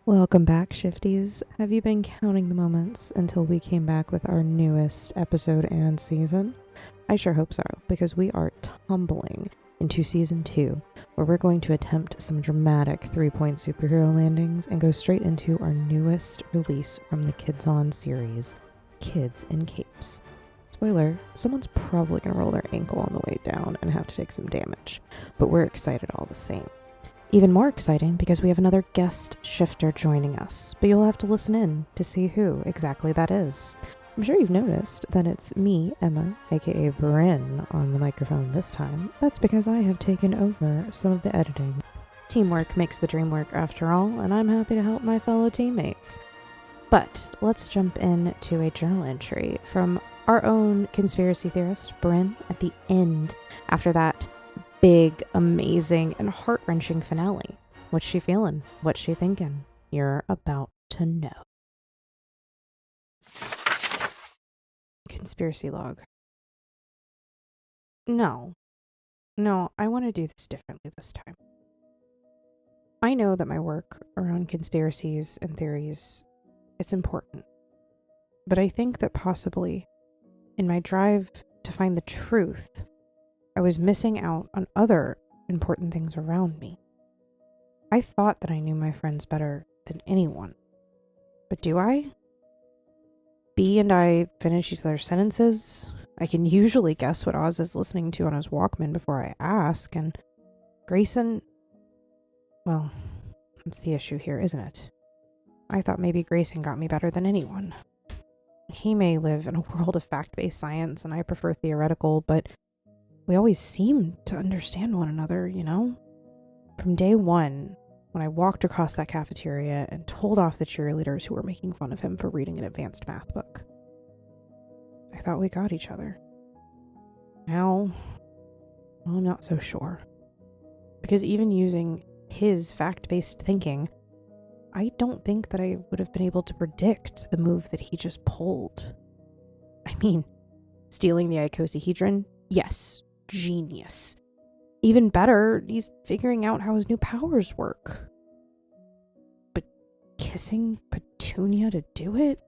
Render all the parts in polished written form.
Welcome back, Shifties. Have you been counting the moments until we came back with our newest episode and season? I sure hope so, because we are tumbling into season 2, where we're going to attempt some dramatic 3-point superhero landings and go straight into our newest release from the Kids On series, Kids in Capes. Spoiler, someone's probably going to roll their ankle on the way down and have to take some damage, but we're excited all the same. Even more exciting because we have another guest shifter joining us, but you'll have to listen in to see who exactly that is. I'm sure you've noticed that it's me, Emma, aka Bryn, on the microphone this time. That's because I have taken over some of the editing. Teamwork makes the dream work after all, and I'm happy to help my fellow teammates. But let's jump into a journal entry from our own conspiracy theorist, Bryn, at the end after that big, amazing, and heart-wrenching finale. What's she feeling? What's she thinking? You're about to know. Conspiracy log. No, I want to do this differently this time. I know that my work around conspiracies and theories, it's important. But I think that possibly, in my drive to find the truth, I was missing out on other important things around me. I thought that I knew my friends better than anyone. But do I? B and I finish each other's sentences. I can usually guess what Oz is listening to on his Walkman before I ask, and Grayson... Well, that's the issue here, isn't it? I thought maybe Grayson got me better than anyone. He may live in a world of fact-based science, and I prefer theoretical, but we always seem to understand one another, you know? From day one, when I walked across that cafeteria and told off the cheerleaders who were making fun of him for reading an advanced math book, I thought we got each other. Now, well, I'm not so sure. Because even using his fact-based thinking, I don't think that I would have been able to predict the move that he just pulled. I mean, stealing the icosahedron? Yes. Genius. Even better, he's figuring out how his new powers work. But kissing Petunia to do it?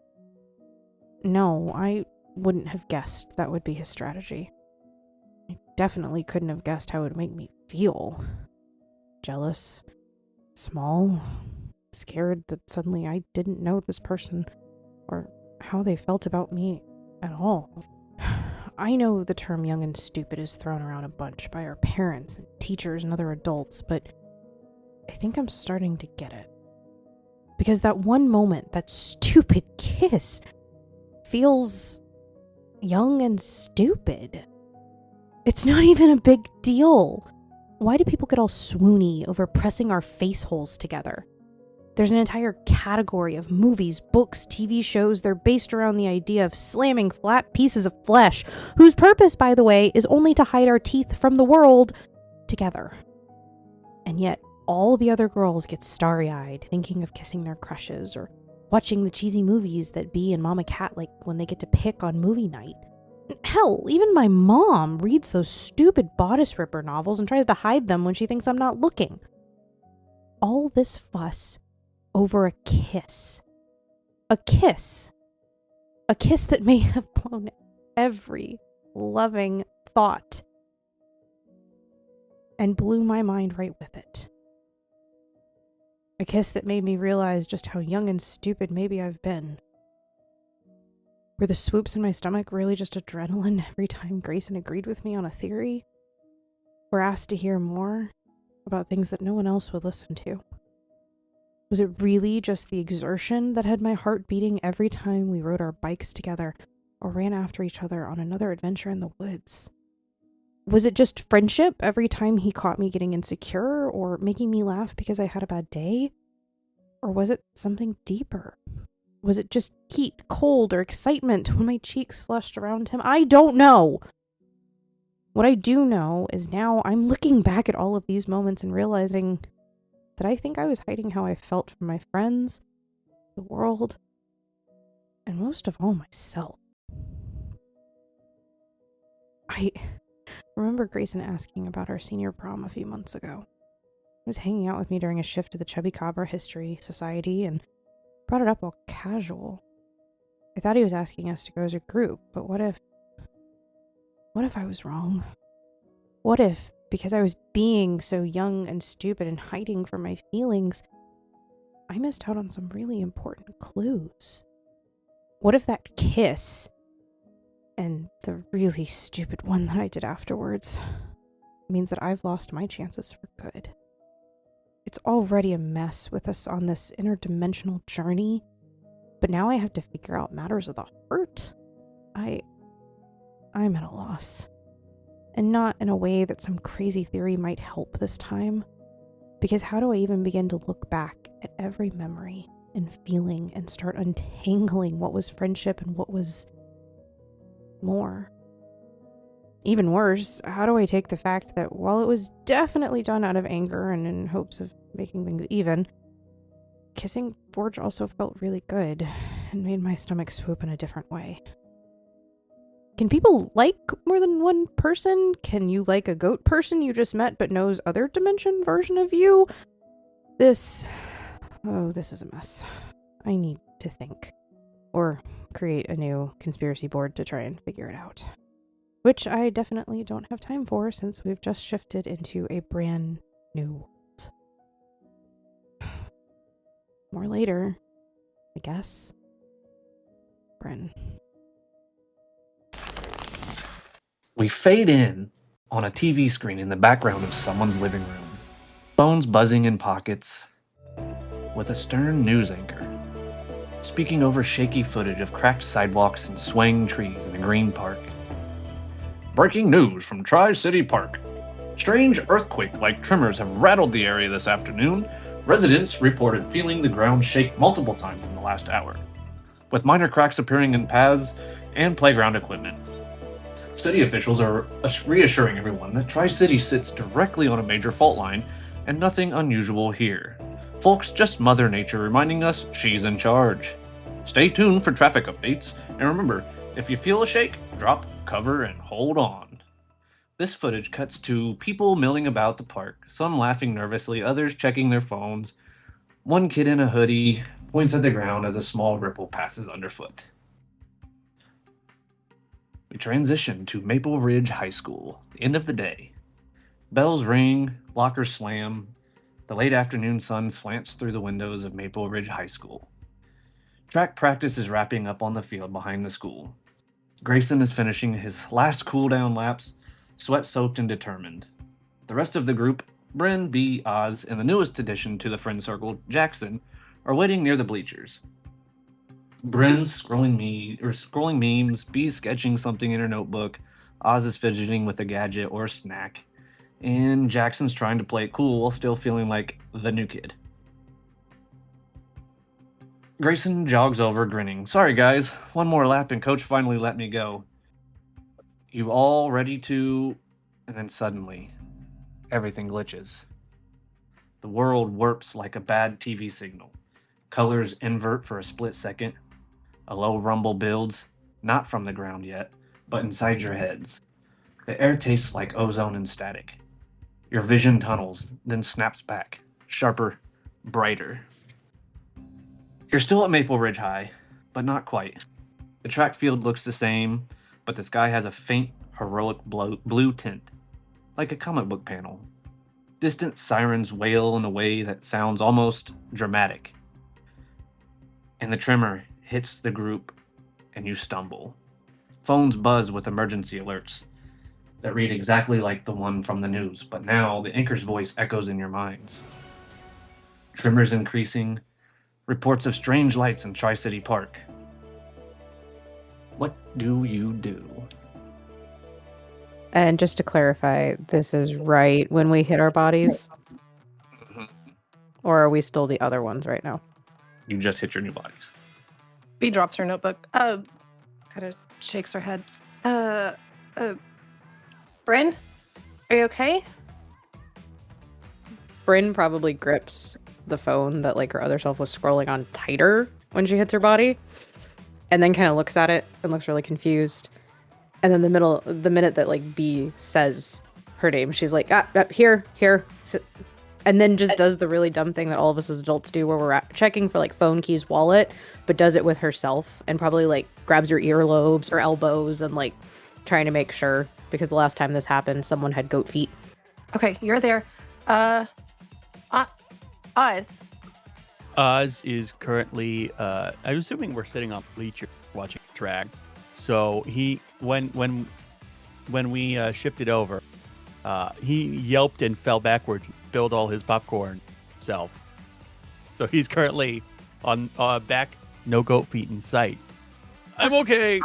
No, I wouldn't have guessed that would be his strategy. I definitely couldn't have guessed how it would make me feel. Jealous, small, scared that suddenly I didn't know this person or how they felt about me at all. I know the term young and stupid is thrown around a bunch by our parents and teachers and other adults, but I think I'm starting to get it. Because that one moment, that stupid kiss, feels young and stupid. It's not even a big deal. Why do people get all swoony over pressing our face holes together? There's an entire category of movies, books, TV shows. They're based around the idea of slamming flat pieces of flesh, whose purpose, by the way, is only to hide our teeth from the world together. And yet, all the other girls get starry-eyed, thinking of kissing their crushes, or watching the cheesy movies that Bee and Mama Cat like when they get to pick on movie night. Hell, even my mom reads those stupid bodice ripper novels and tries to hide them when she thinks I'm not looking. All this fuss over a kiss. A kiss. A kiss that may have blown every loving thought and blew my mind right with it. A kiss that made me realize just how young and stupid maybe I've been. Were the swoops in my stomach really just adrenaline every time Grayson agreed with me on a theory? Or asked to hear more about things that no one else would listen to? Was it really just the exertion that had my heart beating every time we rode our bikes together or ran after each other on another adventure in the woods? Was it just friendship every time he caught me getting insecure or making me laugh because I had a bad day? Or was it something deeper? Was it just heat, cold, or excitement when my cheeks flushed around him? I don't know. What I do know is now I'm looking back at all of these moments and realizing that I think I was hiding how I felt from my friends, the world, and most of all, myself. I remember Grayson asking about our senior prom a few months ago. was hanging out with me during a shift to the Chubby Cabra History Society and brought it up all casual. I thought he was asking us to go as a group, but what if I was wrong? What if, because I was being so young and stupid and hiding from my feelings, I missed out on some really important clues? What if that kiss, and the really stupid one that I did afterwards, means that I've lost my chances for good? It's already a mess with us on this interdimensional journey, but now I have to figure out matters of the heart. I'm at a loss. And not in a way that some crazy theory might help this time. Because how do I even begin to look back at every memory and feeling and start untangling what was friendship and what was more? Even worse, how do I take the fact that while it was definitely done out of anger and in hopes of making things even, kissing Forge also felt really good and made my stomach swoop in a different way. Can people like more than one person? Can you like a goat person you just met but knows other dimension version of you? This is a mess. I need to think. Or create a new conspiracy board to try and figure it out. Which I definitely don't have time for since we've just shifted into a brand new world. More later, I guess. Bryn. We fade in on a TV screen in the background of someone's living room. Phones buzzing in pockets, with a stern news anchor speaking over shaky footage of cracked sidewalks and swaying trees in a green park. Breaking news from Tri-City Park. Strange earthquake-like tremors have rattled the area this afternoon. Residents reported feeling the ground shake multiple times in the last hour, with minor cracks appearing in paths and playground equipment. City officials are reassuring everyone that Tri-City sits directly on a major fault line and nothing unusual here. Folks, just Mother Nature reminding us she's in charge. Stay tuned for traffic updates, and remember, if you feel a shake, drop, cover, and hold on. This footage cuts to people milling about the park, some laughing nervously, others checking their phones. One kid in a hoodie points at the ground as a small ripple passes underfoot. We transition to Maple Ridge High School, the end of the day. Bells ring, lockers slam. The late afternoon sun slants through the windows of Maple Ridge High School. Track practice is wrapping up on the field behind the school. Grayson is finishing his last cool-down laps, sweat-soaked and determined. The rest of the group, Bryn, B, Oz, and the newest addition to the friend circle, Jackson, are waiting near the bleachers. Bryn's scrolling memes, B's sketching something in her notebook, Oz is fidgeting with a gadget or a snack, and Jackson's trying to play it cool while still feeling like the new kid. Grayson jogs over, grinning. Sorry guys, one more lap and coach finally let me go. You all ready to... And then suddenly, everything glitches. The world warps like a bad TV signal. Colors invert for a split second. A low rumble builds, not from the ground yet, but inside your heads. The air tastes like ozone and static. Your vision tunnels, then snaps back, sharper, brighter. You're still at Maple Ridge High, but not quite. The track field looks the same, but the sky has a faint, heroic blue tint, like a comic book panel. Distant sirens wail in a way that sounds almost dramatic. And the tremor hits the group, and you stumble. Phones buzz with emergency alerts that read exactly like the one from the news, but now the anchor's voice echoes in your minds. Tremors increasing, reports of strange lights in Tri-City Park. What do you do? And just to clarify, this is right when we hit our bodies? Mhm. Or are we still the other ones right now? You just hit your new bodies. B drops her notebook. Kind of shakes her head. Bryn? Are you okay? Bryn probably grips the phone that like her other self was scrolling on tighter when she hits her body, and then kind of looks at it and looks really confused. And then the minute that like B says her name, she's like, here. And then just does the really dumb thing that all of us as adults do where we're checking for like phone, keys, wallet, but does it with herself and probably like grabs her earlobes or elbows and like trying to make sure, because the last time this happened, someone had goat feet. Okay, you're there. Oz. Oz is currently I'm assuming we're sitting on bleachers watching drag. So he when we shifted over, he yelped and fell backwards, spilled all his popcorn himself. So he's currently on back, no goat feet in sight. I'm okay.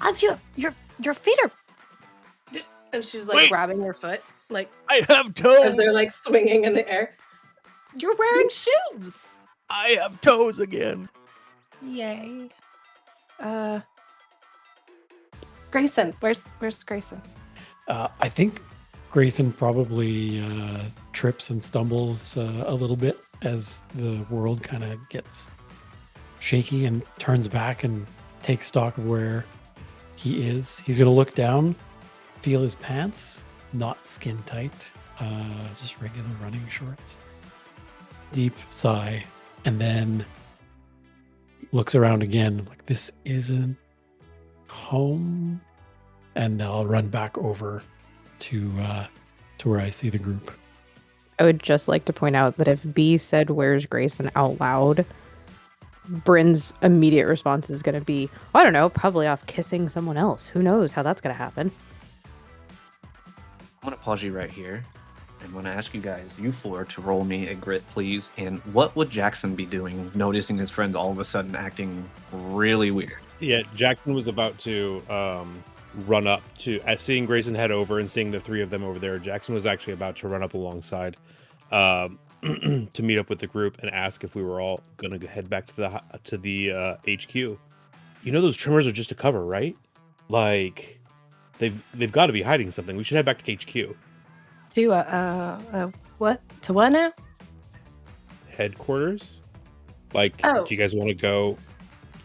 Oz, your feet are. And she's like Wait. grabbing your foot, like I have toes. as they're like swinging in the air. You're wearing shoes. I have toes again. Yay. Grayson, where's Grayson? I think Grayson probably trips and stumbles a little bit as the world kind of gets shaky and turns back and takes stock of where he is. He's going to look down, feel his pants, not skin tight, just regular running shorts. Deep sigh, and then looks around again like, this isn't home. And I'll run back over to where I see the group. I would just like to point out that if B said "Where's Grayson" out loud, Bryn's immediate response is going to be, I don't know, probably off kissing someone else. Who knows how that's going to happen? I'm going to pause you right here. I'm going to ask you guys, you four, to roll me a grit, please. And what would Jackson be doing, noticing his friends all of a sudden acting really weird? Yeah, Jackson was about to run up to, seeing Grayson head over and seeing the three of them over there. Jackson was actually about to run up alongside to meet up with the group and ask if we were all going to head back to the HQ. You know those trimmers are just a cover, right? Like they've got to be hiding something. We should head back to HQ. To what? To what now? Headquarters? Like, Oh. do you guys want to go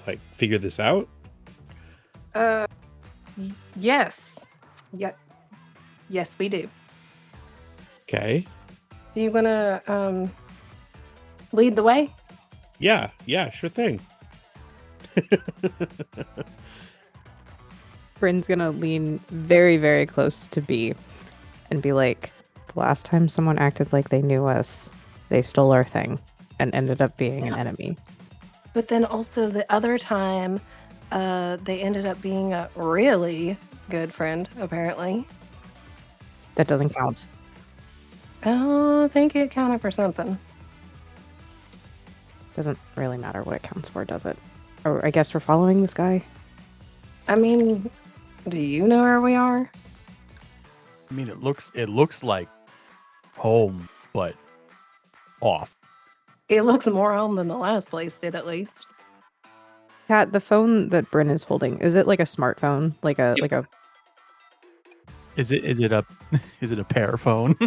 like figure this out? Yes. Yes, we do. Okay. Do you want to lead the way? Yeah, sure thing. Bryn's going to lean very, very close to B and be like, the last time someone acted like they knew us, they stole our thing and ended up being an enemy. But then also the other time, they ended up being a really good friend, apparently. That doesn't count. Oh, I think it counted for something. Doesn't really matter what it counts for, does it? Or I guess we're following this guy. I mean, do you know where we are? I mean, it looks like home, but off. It looks more home than the last place did, at least. Kat, the phone that Bryn is holding, is it like a smartphone? Like a Yep. like a Is it a pair phone?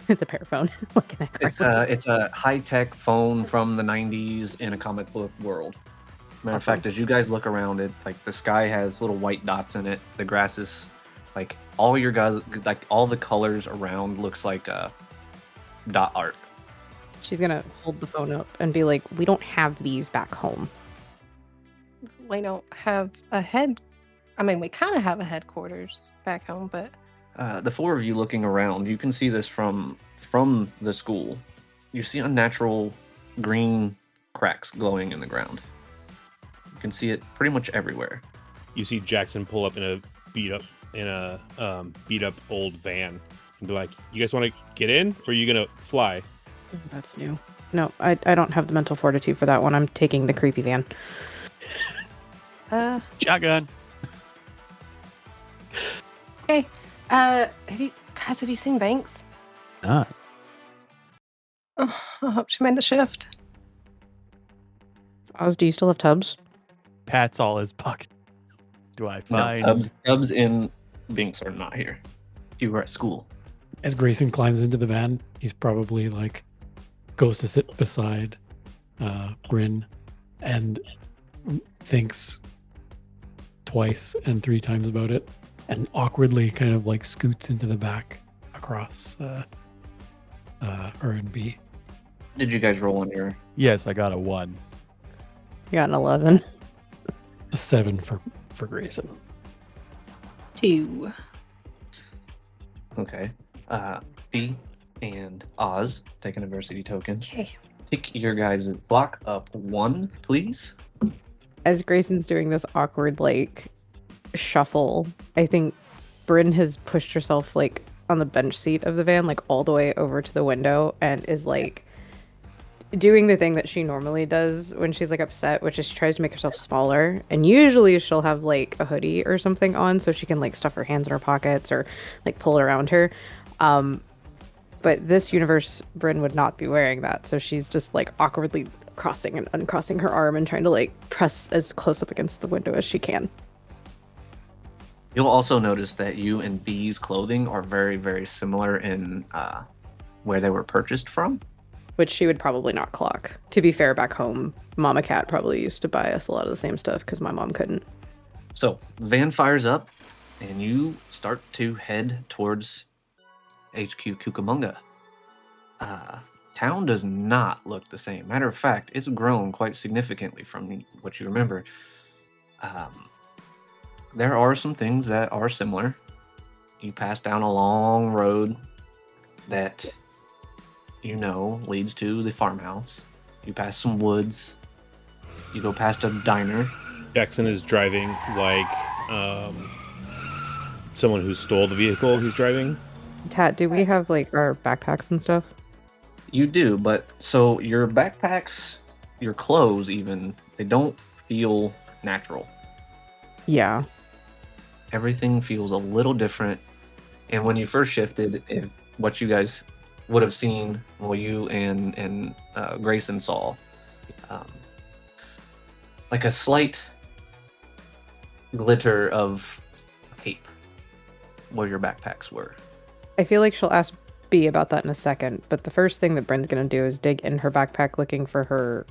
it's a pear phone. Looking at It's a high-tech phone from the 90s in a comic book world. Matter of Awesome. fact, as you guys look around it, like the sky has little white dots in it. The grass is like all your guys, like all the colors around looks like dot art. She's gonna hold the phone up and be like, we don't have these back home. We don't have a head. I mean, we kind of have a headquarters back home, but The four of you looking around, you can see this from the school. You see unnatural green cracks glowing in the ground. You can see it pretty much everywhere. You see Jackson pull up in a beat up old van and be like, "You guys want to get in, or are you gonna fly?" That's new. No, I don't have the mental fortitude for that one. I'm taking the creepy van. Shotgun. hey, have you seen Banks? Not. Oh, I hope she made the shift. Oz, do you still have tubs? Pat's all his pocket. Do I find? No, Tubbs and Binks are not here. You were at school. As Grayson climbs into the van, he's probably like goes to sit beside Bryn and thinks twice and three times about it, and awkwardly kind of like scoots into the back across R and B. Did you guys roll on your? Yes, I got a 1. You got an 11. A 7 for Grayson. 2. Okay. B and Oz take an adversity token. Okay. Take your guys' block up 1, please. As Grayson's doing this awkward, like, shuffle, I think Bryn has pushed herself, like, on the bench seat of the van, like, all the way over to the window and is, like, doing the thing that she normally does when she's, like, upset, which is she tries to make herself smaller. And usually she'll have, like, a hoodie or something on so she can, like, stuff her hands in her pockets or, like, pull it around her. But this universe, Bryn would not be wearing that. So she's just, like, awkwardly crossing and uncrossing her arm and trying to, like, press as close up against the window as she can. You'll also notice that you and B's clothing are very, very similar in where they were purchased from. Which she would probably not clock. To be fair, back home, Mama Cat probably used to buy us a lot of the same stuff because my mom couldn't. So, the van fires up, and you start to head towards HQ Cucamonga. Town does not look the same. Matter of fact, it's grown quite significantly from what you remember. There are some things that are similar. You pass down a long road that you know leads to the farmhouse. You pass some woods. You go past a diner. Jackson is driving like someone who stole the vehicle he's driving. Tat, do we have, like, our backpacks and stuff? You do, but so your backpacks, your clothes even, they don't feel natural. Yeah. Everything feels a little different. And when you first shifted, what you guys would have seen, well, you and Grayson saw, like a slight glitter of tape where your backpacks were. I feel like she'll ask B about that in a second, but the first thing that Bryn's gonna do is dig in her backpack looking for her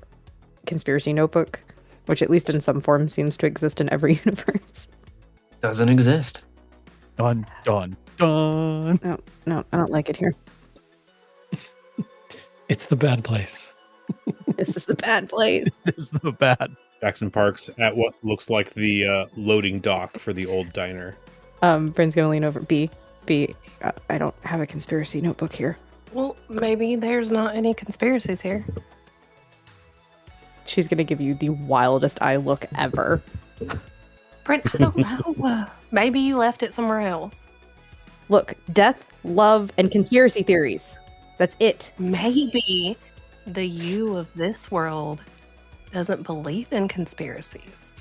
conspiracy notebook, which at least in some form seems to exist in every universe. Doesn't exist. Dun, dun, dun. No, I don't like it here. It's the bad place. This is the bad place. This is the bad. Jackson parks at what looks like the loading dock for the old diner. Bryn's gonna lean over. B, I don't have a conspiracy notebook here. Well, maybe there's not any conspiracies here. She's gonna give you the wildest eye look ever. Brent, I don't know. Maybe you left it somewhere else. Look, death, love, and conspiracy theories. That's it. Maybe the you of this world doesn't believe in conspiracies.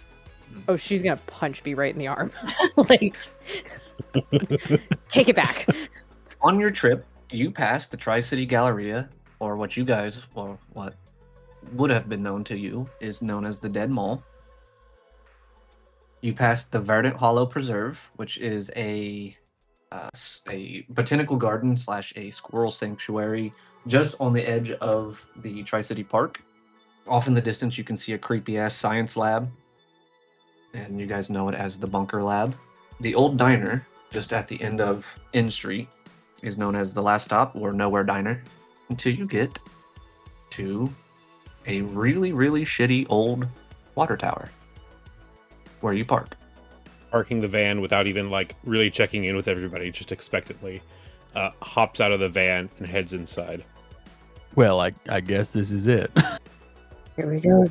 Oh, she's gonna punch B right in the arm. Like, take it back. On your trip, you passed the Tri-City Galleria, or what you guys, or what would have been known to you, is known as the Dead Mall. You passed the Verdant Hollow Preserve, which is a botanical garden / a squirrel sanctuary just on the edge of the Tri-City Park. Off in the distance, you can see a creepy-ass science lab, and you guys know it as the Bunker Lab. The old diner, just at the end of N Street, is known as the Last Stop or Nowhere Diner, until you get to a really, really shitty old water tower where you park. Parking the van without even like really checking in with everybody, just expectantly, hops out of the van and heads inside. Well, I guess this is it. Here we go.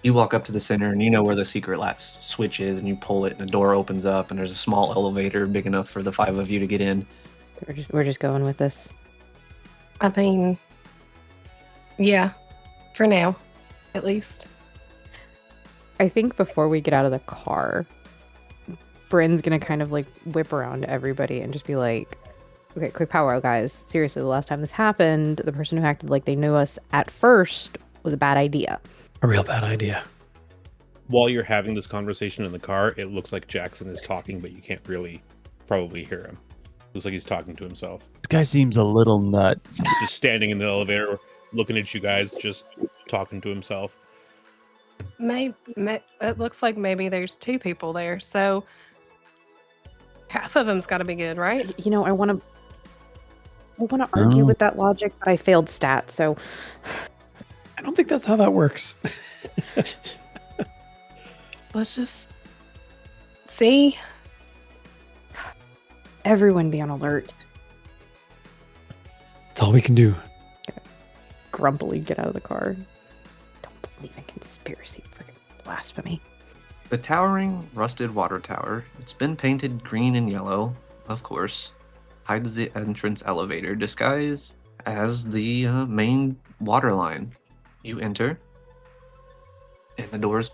You walk up to the center and you know where the secret latch switch is, and you pull it and a door opens up and there's a small elevator big enough for the 5 of you to get in. We're just going with this. I mean, yeah, for now, at least. I think before we get out of the car, Bryn's gonna kind of like whip around to everybody and just be like, okay, quick powwow, guys. Seriously, the last time this happened, the person who acted like they knew us at first was a bad idea. A real bad idea. While you're having this conversation in the car, it looks like Jackson is talking, but you can't really probably hear him. Looks like he's talking to himself. This guy seems a little nuts. Just standing in the elevator, looking at you guys, just talking to himself. It looks like maybe there's 2 people there, so half of them's got to be good, right? You know, I want to... want to argue Oh. with that logic, but I failed stat, so I don't think that's how that works. Let's just see. everyone be on alert. That's all we can do. Grumpily get out of the car. Don't believe in conspiracy. Freaking blasphemy. The towering, rusted water tower, it's been painted green and yellow, of course, hides the entrance elevator disguised as the main water line. You enter, and the doors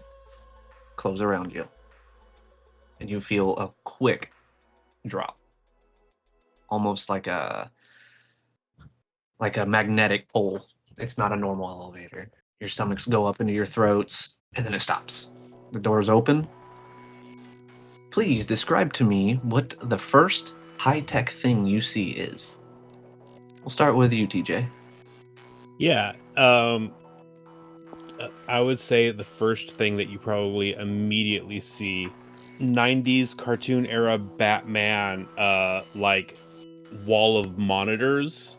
close around you. And you feel a quick drop. Almost like a magnetic pull. It's not a normal elevator. Your stomachs go up into your throats, and then it stops. The doors open. Please describe to me what the first high-tech thing you see is. We'll start with you, TJ. Yeah. I would say the first thing that you probably immediately see, 90s cartoon era Batman, like wall of monitors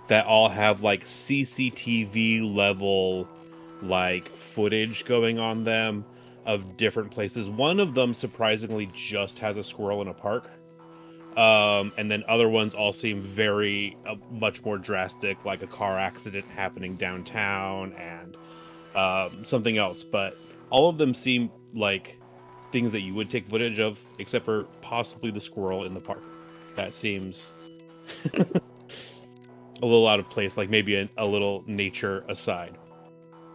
that all have like CCTV level like footage going on them of different places. One of them surprisingly just has a squirrel in a park. And then other ones all seem very much more drastic, like a car accident happening downtown and something else. But all of them seem like things that you would take footage of, except for possibly the squirrel in the park. That seems a little out of place, like maybe a little nature aside.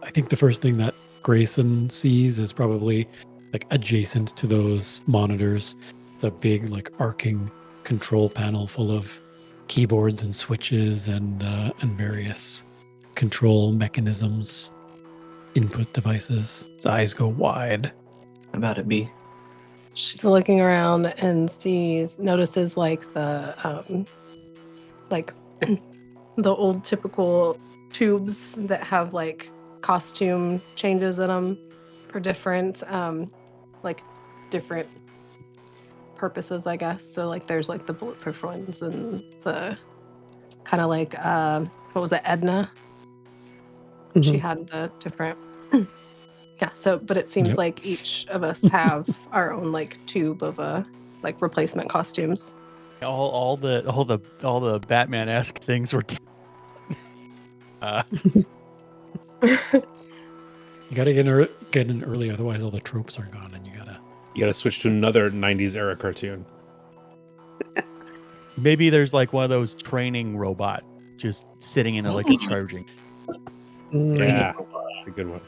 I think the first thing that Grayson sees is probably like adjacent to those monitors. It's a big like arcing control panel full of keyboards and switches and various control mechanisms, input devices. His eyes go wide. How about it, B? She's looking around and notices like the like the old typical tubes that have like costume changes in them for different different purposes, I guess. So like there's like the bulletproof ones and the kind of like what was it, Edna? She Mhm. had the different yeah, so but it seems Yep. like each of us have our own like tube of like replacement costumes. All the Batman-esque things were. You gotta get in early, otherwise all the tropes are gone, and you gotta. Switch to another 90s era cartoon. Maybe there's like one of those training robots just sitting in like a charging. Yeah, that's a good one.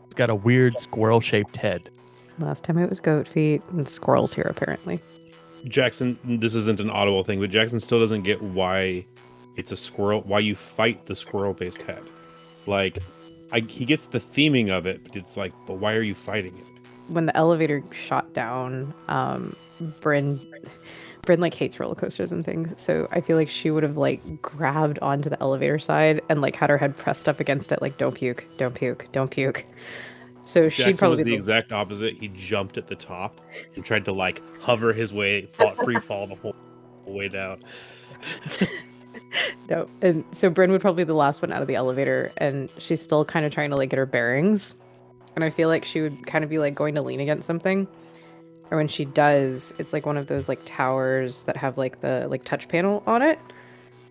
It's got a weird squirrel-shaped head. Last time it was goat feet and squirrels here, apparently. Jackson, this isn't an audible thing, but Jackson still doesn't get why it's a squirrel, why you fight the squirrel-based head. Like, he gets the theming of it, but it's like, but why are you fighting it? When the elevator shot down, Bryn like hates roller coasters and things, so I feel like she would have like grabbed onto the elevator side and like had her head pressed up against it, like don't puke, don't puke, don't puke. So she'd Jackson probably was be the exact opposite. He jumped at the top and tried to like hover his way, free fall the whole way down. no. And so Bryn would probably be the last one out of the elevator, and she's still kind of trying to like get her bearings. And I feel like she would kind of be like going to lean against something. Or when she does, it's like one of those like towers that have like the like touch panel on it.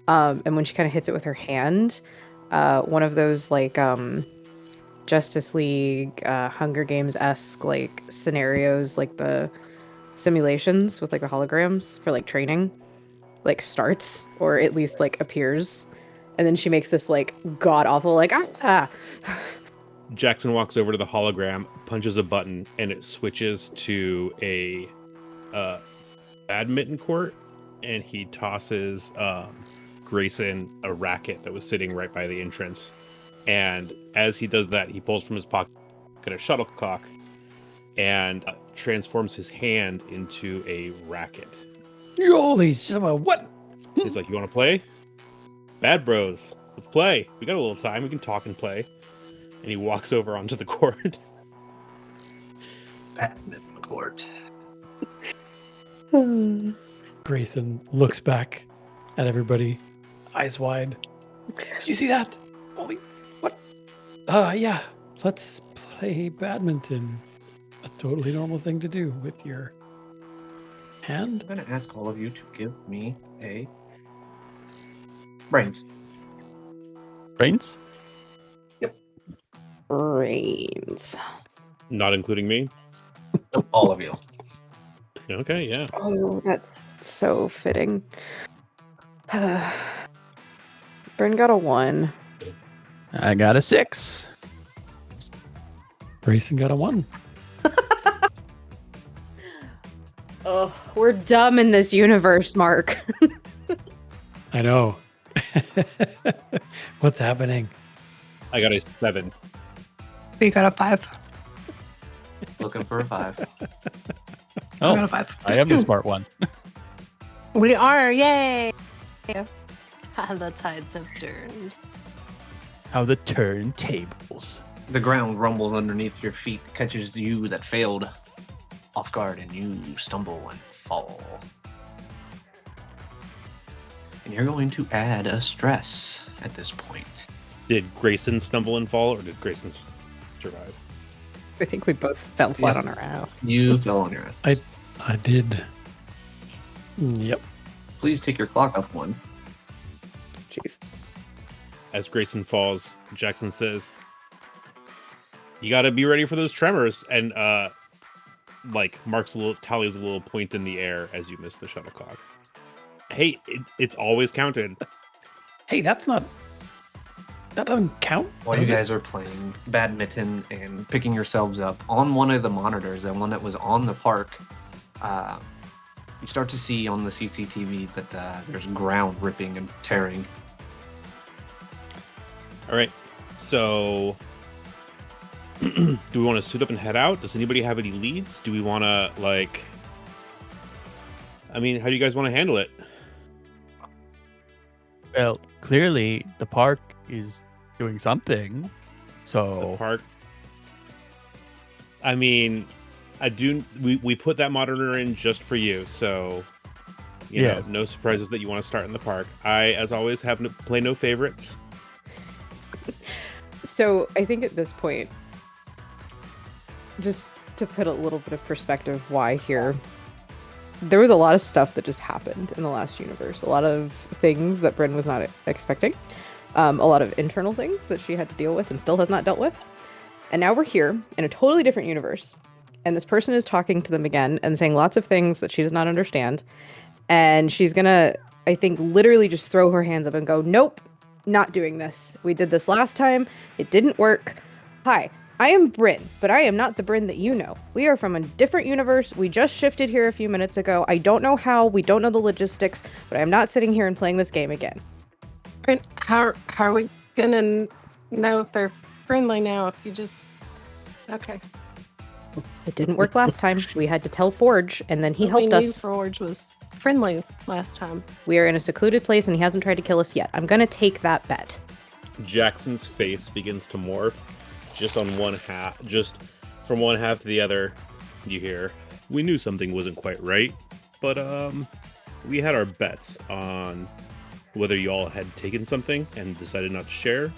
And when she kind of hits it with her hand, one of those like Justice League, Hunger Games-esque like scenarios, like the simulations with like the holograms for like training, like starts or at least like appears, and then she makes this like god awful like ah. Jackson walks over to the hologram, punches a button, and it switches to a badminton court, and he tosses Grayson a racket that was sitting right by the entrance. And as he does that, he pulls from his pocket a shuttlecock and transforms his hand into a racket. Holy summer, what? He's like, "You want to play? Bad Bros, let's play. We got a little time. We can talk and play." And he walks over onto the court. Badminton court. Grayson looks back at everybody, eyes wide. Did you see that? Holy, what? Yeah. Let's play badminton. A totally normal thing to do with your hand. I'm going to ask all of you to give me a brains. Brains? Brains. Not including me. Nope, all of you. Okay, yeah. Oh, that's so fitting. Bryn got a 1. I got a 6. Grayson got a 1. Oh, we're dumb in this universe, Mark. I know. What's happening? I got a 7. We got a 5. Looking for a 5. I Oh, got a 5. I am the smart one. We are, yay! The tides have turned. How the turntables. The ground rumbles underneath your feet, catches you that failed off guard, and you stumble and fall. And you're going to add a stress at this point. Did Grayson stumble and fall, or did Grayson survive? I think we both fell flat Yeah. on our ass. You fell on your ass. I did. Yep. Please take your clock up 1. Jeez. As Grayson falls, Jackson says, "You got to be ready for those tremors." And tallies a little point in the air as you miss the shuttlecock. Hey, it's always counted. Hey, that doesn't count. While you does it? guys are playing badminton and picking yourselves up on one of the monitors, the one that was on the park, you start to see on the CCTV that there's ground ripping and tearing. All right, so do we want to suit up and head out? Does anybody have any leads? Do we want to how do you guys want to handle it? Well, clearly the park is doing something. The So park. I mean, we put that monitor in just for you, so you Yes. know, no surprises that you want to start in the park. I, as always, play no favorites. So I think at this point, just to put a little bit of perspective why here, there was a lot of stuff that just happened in the last universe. A lot of things that Bryn was not expecting. A lot of internal things that she had to deal with and still has not dealt with. And now we're here in a totally different universe. And this person is talking to them again and saying lots of things that she does not understand. And she's gonna, I think, literally just throw her hands up and go, "Nope, not doing this. We did this last time. It didn't work. Hi, I am Bryn, but I am not the Bryn that you know. We are from a different universe. We just shifted here a few minutes ago. I don't know how. We don't know the logistics, but I'm not sitting here and playing this game again." Right, how are we gonna know if they're friendly now if you just... Okay. It didn't work last time. We had to tell Forge, and then he But we helped knew us. Forge was friendly last time. We are in a secluded place, and he hasn't tried to kill us yet. I'm gonna take that bet. Jackson's face begins to morph just on one half, just from one half to the other. You hear, "We knew something wasn't quite right, but we had our bets on whether y'all had taken something and decided not to share,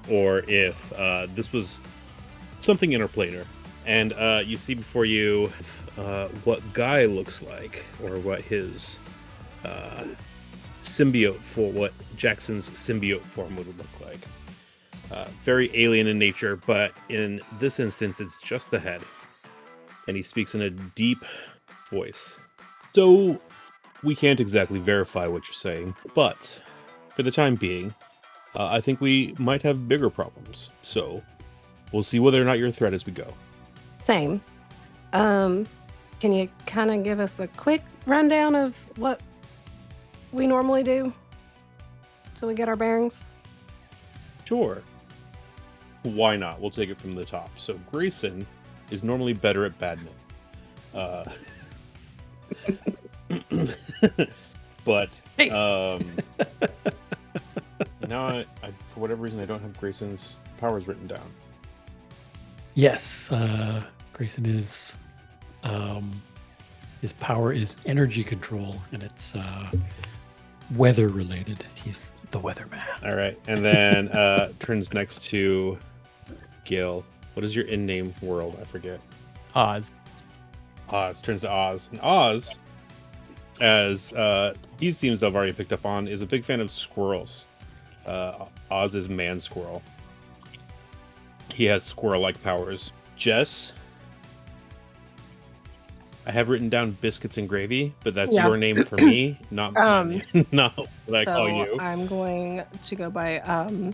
or if this was something interplanar." And you see before you what Guy looks like, or what his what Jackson's symbiote form would look like. Very alien in nature, but in this instance, it's just the head. And he speaks in a deep voice. "So, we can't exactly verify what you're saying, but for the time being, I think we might have bigger problems. So, we'll see whether or not you're a threat as we go." Same. Can you kind of give us a quick rundown of what we normally do so we get our bearings? Sure. Why not? We'll take it from the top. So Grayson is normally better at badminton. But Hey. now I, for whatever reason, I don't have Grayson's powers written down. Yes, Grayson is His power is energy control, and it's weather related. He's the weatherman. All right, and then turns next to Gil. What is your in-name world? I forget. Oz. Oz turns to Oz, and Oz, as he seems to have already picked up on, is a big fan of squirrels. Oz is man squirrel. He has squirrel-like powers. Jess, I have written down biscuits and gravy, but that's Yeah. your name for me, not mine. Not what I call you. I'm going to go by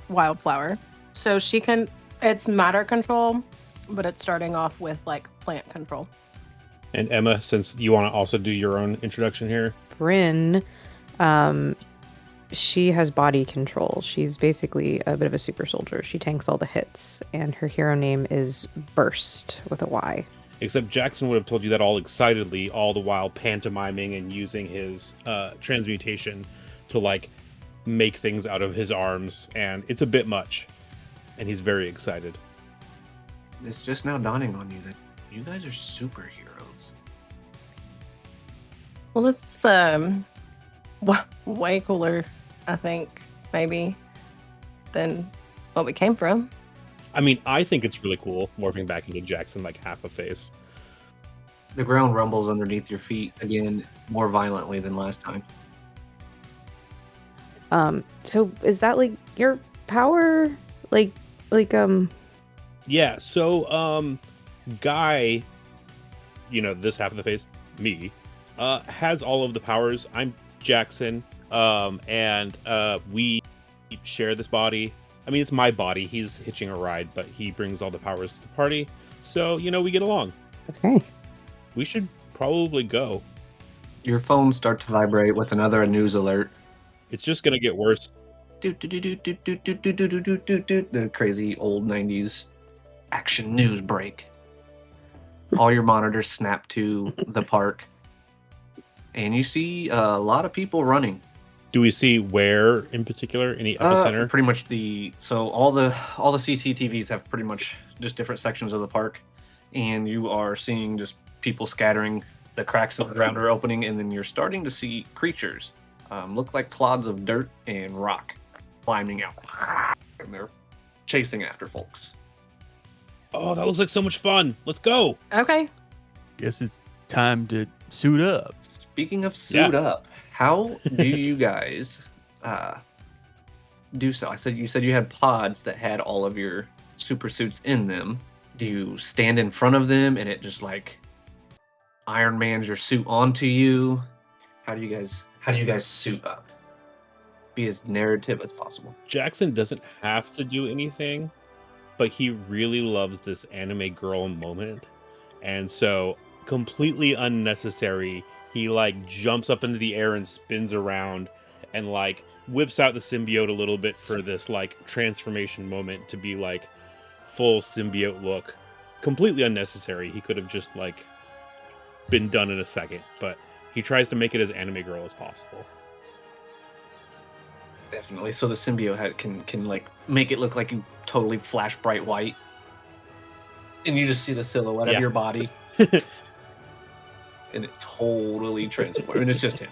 Wildflower. So she can, it's matter control, but it's starting off with like plant control. And Emma, since you want to also do your own introduction here, Bryn, she has body control. She's basically a bit of a super soldier. She tanks all the hits, and her hero name is Burst with a Y. except Jackson would have told you that all excitedly, all the while pantomiming and using his transmutation to like make things out of his arms, and it's a bit much, and he's very excited. It's just now dawning on you that you guys are superheroes. Well, this is way cooler, I think, maybe, than what we came from. I mean, I think it's really cool morphing back into Jackson like half a face. The ground rumbles underneath your feet again more violently than last time. So is that like your power? Yeah, so Guy, you know, this half of the face, me, has all of the powers. I'm Jackson, and we share this body. I mean, it's my body. He's hitching a ride, but he brings all the powers to the party. So, you know, we get along. Okay. We should probably go. Your phones start to vibrate with another news alert. It's just going to get worse. The crazy old 90s action news break. All your monitors snap to the park, and you see a lot of people running. Do we see where in particular? Any epicenter? Pretty much all the CCTVs have pretty much just different sections of the park, and you are seeing just people scattering. The cracks in the ground are opening, and then you're starting to see creatures, look like clods of dirt and rock, climbing out, and they're chasing after folks. Oh, that looks like so much fun. Let's go. Okay. Guess it's time to suit up. Speaking of suit up, how do you guys do so? You said you had pods that had all of your super suits in them. Do you stand in front of them and it just like Iron Man's your suit onto you? How do you guys suit up? Be as narrative as possible. Jackson doesn't have to do anything, but he really loves this anime girl moment. And so, completely unnecessary, he like jumps up into the air and spins around and like whips out the symbiote a little bit for this like transformation moment to be like full symbiote look. Completely unnecessary. He could have just like been done in a second, but he tries to make it as anime girl as possible. Definitely. So the symbiote can like make it look like you totally flash bright white, and you just see the silhouette of your body, and it totally transforms. And it's just him.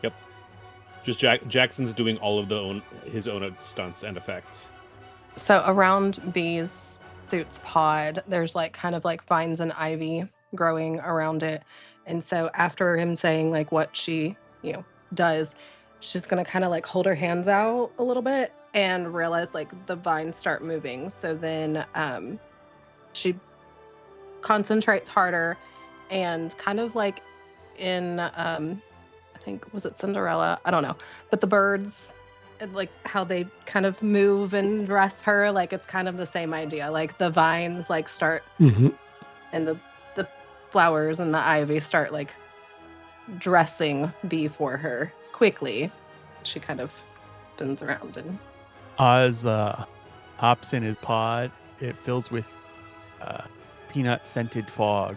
Yep. Just Jackson's doing all of his own stunts and effects. So around Bee's suit's pod, there's like kind of like vines and ivy growing around it. And so after him saying like what she, does, she's gonna kind of like hold her hands out a little bit and realize like the vines start moving. So then she concentrates harder and kind of like in I think, was it Cinderella? I don't know. But the birds, like how they kind of move and dress her, like it's kind of the same idea. Like the vines like start and the flowers and the ivy start like dressing Bee for her quickly. She kind of spins around and Oz hops in his pod. It fills with peanut scented fog.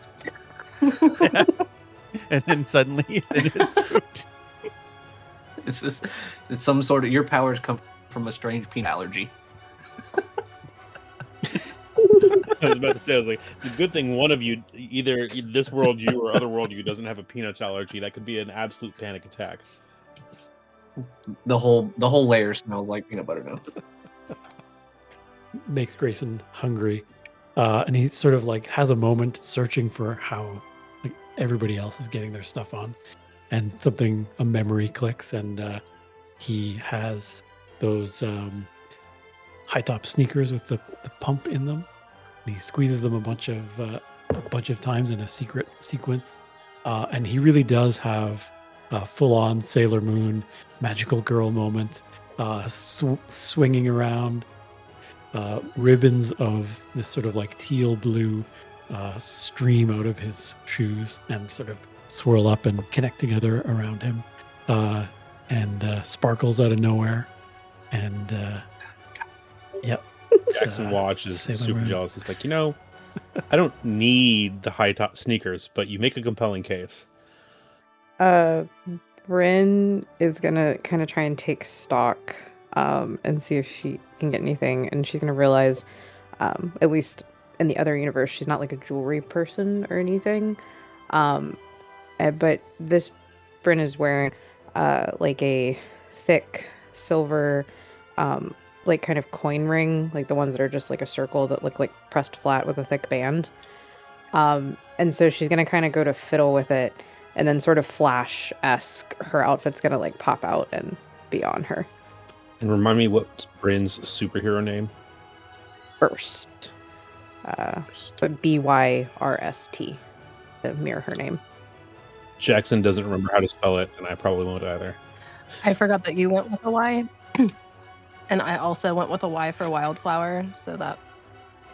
And then suddenly he's in his suit. It's some sort of, your powers come from a strange peanut allergy. I was about to say, I was like, it's a good thing one of you, either this world you or other world you, doesn't have a peanut allergy. That could be an absolute panic attack. The whole layer smells like peanut butter now. Makes Grayson hungry, and he sort of like has a moment searching for how like everybody else is getting their stuff on, and a memory clicks, and he has those high top sneakers with the pump in them. And he squeezes them a bunch of times in a secret sequence, and he really does have a full on Sailor Moon magical girl moment, swinging around. Ribbons of this sort of like teal blue stream out of his shoes and sort of swirl up and connect together around him, and sparkles out of nowhere. And yep, Jackson watches Sailor super Moon. jealous. He's like, I don't need the high top sneakers, but you make a compelling case. Bryn is gonna kind of try and take stock and see if she can get anything, and she's gonna realize, at least in the other universe, she's not like a jewelry person or anything. But this Bryn is wearing like a thick silver, like kind of coin ring, like the ones that are just like a circle that look like pressed flat with a thick band. And so she's gonna kind of go to fiddle with it, and then sort of Flash-esque, her outfit's gonna like pop out and be on her. And remind me what's Bryn's superhero name? Burst. But BYRST, to mirror her name. Jackson doesn't remember how to spell it, and I probably won't either. I forgot that you went with a Y. And I also went with a Y for wildflower, so that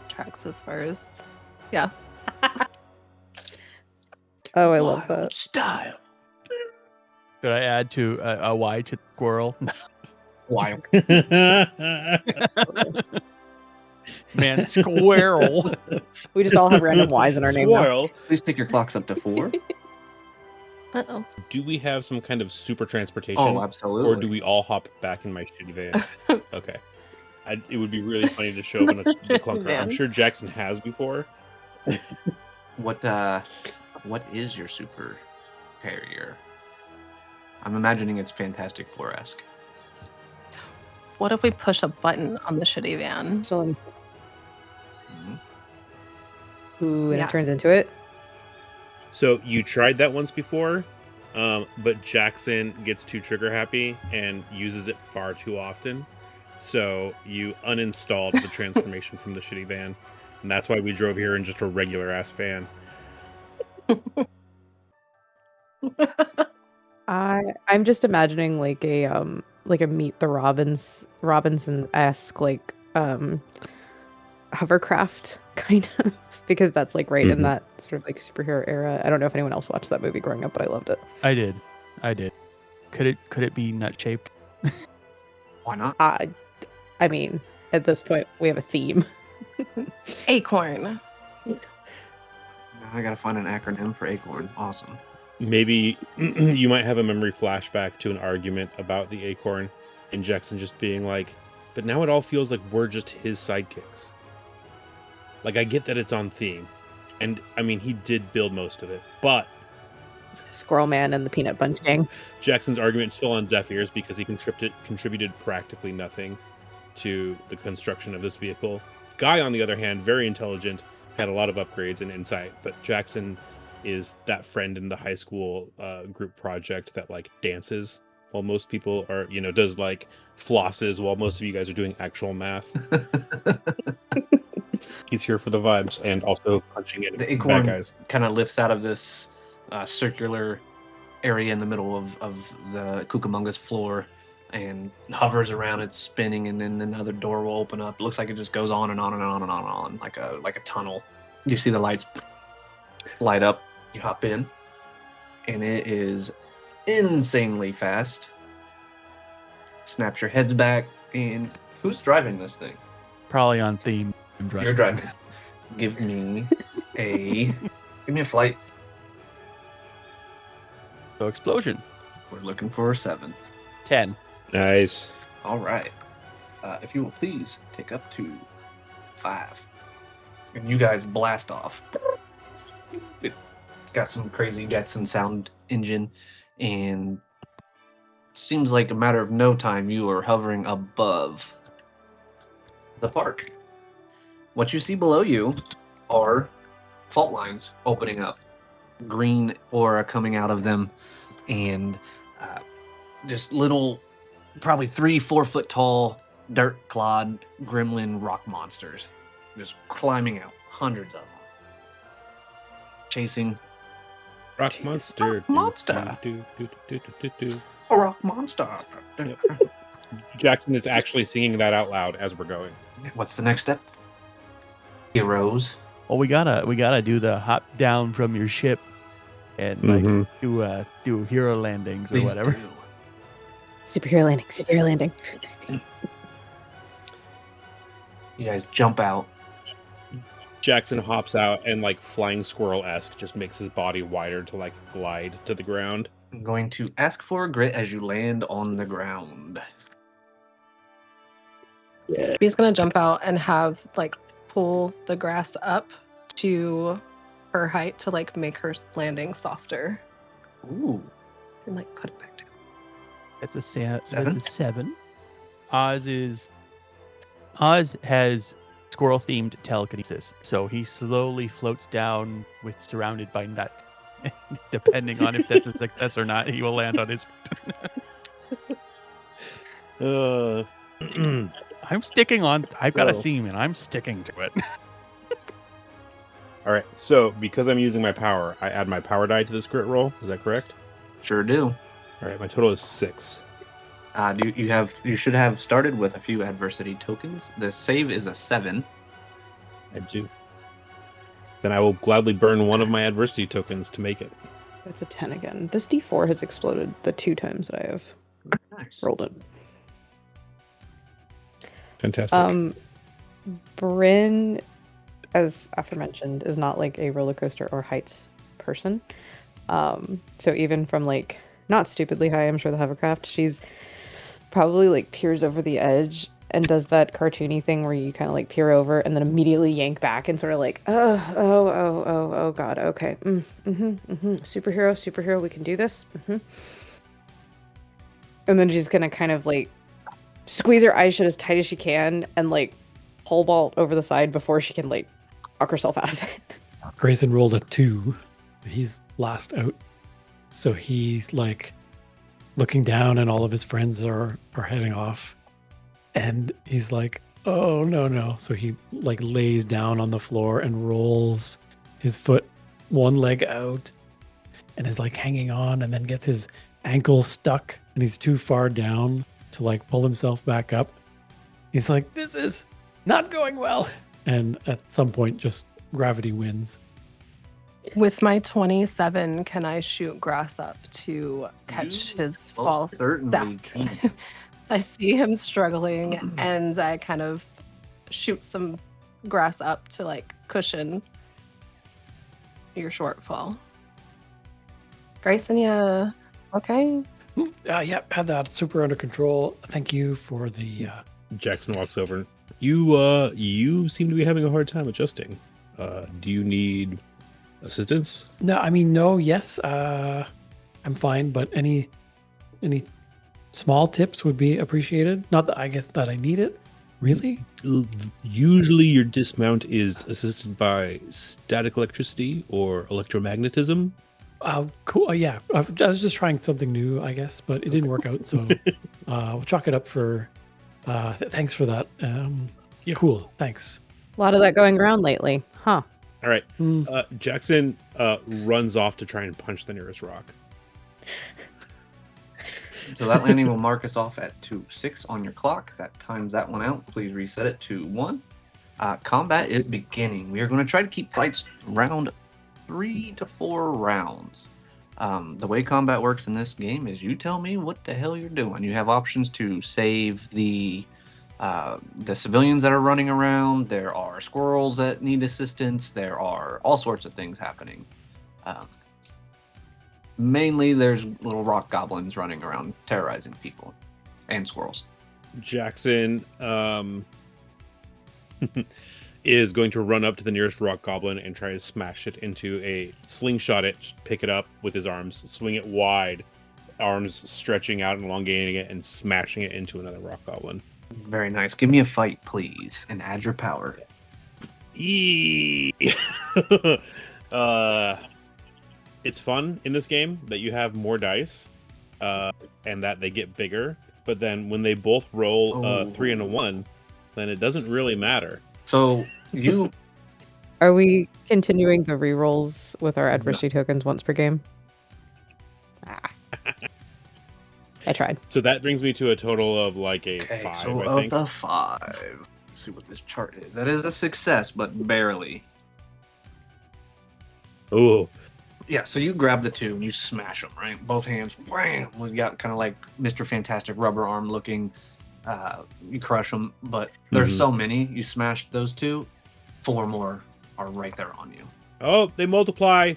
tracks as far as, yeah. Oh, I love that. Style. Could I add to a Y to squirrel? Wild. Man, squirrel. We just all have random Y's in our name now. Squirrel. Please take your clocks up to 4. Uh-oh. Do we have some kind of super transportation? Oh, absolutely. Or do we all hop back in my shitty van? Okay. It would be really funny to show up in the clunker. I'm Van. sure Jackson has before. What is your super carrier? I'm imagining it's Fantastic Four-esque. What if we push a button on the shitty van? Still in. Mhm. Ooh, and Yeah. it turns into it. So you tried that once before, but Jackson gets too trigger happy and uses it far too often. So you uninstalled the transformation from the shitty van. And that's why we drove here in just a regular ass van. I'm just imagining like a Meet the Robinson-esque like hovercraft kind of, because that's like right in Mhm. that sort of like superhero era. I don't know if anyone else watched that movie growing up, but I loved it. I did. Could it be nut shaped? Why not? I mean, at this point we have a theme. Acorn. Now I gotta find an acronym for acorn. Awesome. Maybe you might have a memory flashback to an argument about the acorn and Jackson just being like, but now it all feels like we're just his sidekicks. Like, I get that it's on theme. And, I mean, he did build most of it. But Squirrel Man and the Peanut Bunch Gang. Jackson's argument fell on deaf ears because he contributed practically nothing to the construction of this vehicle. Guy, on the other hand, very intelligent, had a lot of upgrades and insight. But Jackson is that friend in the high school group project that, like, dances while most people are, does, like, flosses while most of you guys are doing actual math. He's here for the vibes and also punching in The bad acorn guys. kind of lifts out of this circular area in the middle of the Cucamonga's floor and hovers around it, spinning, and then another door will open up. It looks like it just goes on and on and on and on and on, like a tunnel. You see the lights light up. You hop in, and it is insanely fast. Snaps your heads back, and who's driving this thing? Probably on theme. I'm driving. You're driving. Give me a flight. So explosion. We're looking for a 7. 10. Nice. All right. If you will please take up to 5. and you guys blast off. It's got some crazy Jetson sound engine, and seems like a matter of no time you are hovering above the park. What you see below you are fault lines opening up, green aura coming out of them, and just little, probably 3-4 foot tall, dirt clawed gremlin rock monsters just climbing out, hundreds of them, chasing Rock monster. Rock monster. Do. a rock monster. Yep. Jackson is actually singing that out loud as we're going. What's the next step? Heroes. Well, we gotta do the hop down from your ship and do hero landings or Please whatever. do. Superhero landing. Superhero landing. You guys jump out. Jackson hops out and, like flying squirrel-esque, just makes his body wider to like glide to the ground. I'm going to ask for a grit as you land on the ground. He's gonna jump out and have like pull the grass up to her height to like make her landing softer Ooh. and like put it back down. That's a Seven? That's a 7. Oz has squirrel-themed telekinesis, so he slowly floats down surrounded by nuts. Depending on if that's a success or not, he will land on his feet. I'm sticking on. I've got a theme, and I'm sticking to it. All right, so because I'm using my power, I add my power die to this crit roll. Is that correct? Sure do. All right, my total is 6. You should have started with a few adversity tokens. The save is a 7. I do. Then I will gladly burn one of my adversity tokens to make it. It's a 10 again. This D4 has exploded the 2 times that I have Nice. rolled it. Fantastic. Bryn, as aforementioned, is not like a roller coaster or heights person. So even from like not stupidly high, I'm sure the hovercraft, she's probably like peers over the edge and does that cartoony thing where you kind of like peer over and then immediately yank back and sort of like, oh god, okay, superhero, we can do this. And then she's gonna kind of like squeeze her eyes shut as tight as she can and like pole vault over the side before she can like talk herself out of it. Grayson rolled a 2. He's last out. So he's like looking down and all of his friends are heading off. And he's like, oh, no. So he like lays down on the floor and rolls his foot, one leg out, and is like hanging on and then gets his ankle stuck and he's too far down to like pull himself back up. He's like, this is not going well. And at some point, just gravity wins. With my 27, can I shoot grass up to catch his fall? Certainly back? can. I see him struggling and I kind of shoot some grass up to like cushion your shortfall. Grayson, yeah, okay? Yeah, had that super under control. Thank you for the... Jackson walks over. You seem to be having a hard time adjusting. Do you need assistance? No, yes. I'm fine, but any small tips would be appreciated. Not that I guess that I need it. Really? Usually your dismount is assisted by static electricity or electromagnetism. Cool. Yeah, I was just trying something new, I guess, but it didn't work out. So we'll chalk it up for... thanks for that. Yeah. Cool. Thanks. A lot of that going around lately, huh? All right. Jackson runs off to try and punch the nearest rock. So that landing will mark us off at 2:06 on your clock. That times that one out. Please reset it to 1. Combat is beginning. We are going to try to keep fights around 3 to 4 rounds. The way combat works in this game is you tell me what the hell you're doing. You have options to save the civilians that are running around. There are squirrels that need assistance. There are all sorts of things happening. Mainly, there's little rock goblins running around terrorizing people and squirrels. Jackson is going to run up to the nearest rock goblin and try to smash it into a slingshot it, pick it up with his arms, swing it wide, arms stretching out and elongating it, and smashing it into another rock goblin. Very nice. Give me a fight, please, and add your power. It's fun in this game that you have more dice, and that they get bigger. But then when they both roll a 3 and a 1, then it doesn't really matter. So you Are we continuing the rerolls with our adversity tokens once per game? I tried. So that brings me to a total of like a 5, So I of think. the 5, let's see what this chart is. That is a success, but barely. Oh, Yeah, so you grab the 2 and you smash them, right? Both hands, wham! We got kind of like Mr. Fantastic rubber arm looking. You crush them, but there's Mhm. so many. You smash those 2, 4 more are right there on you. oh, they multiply.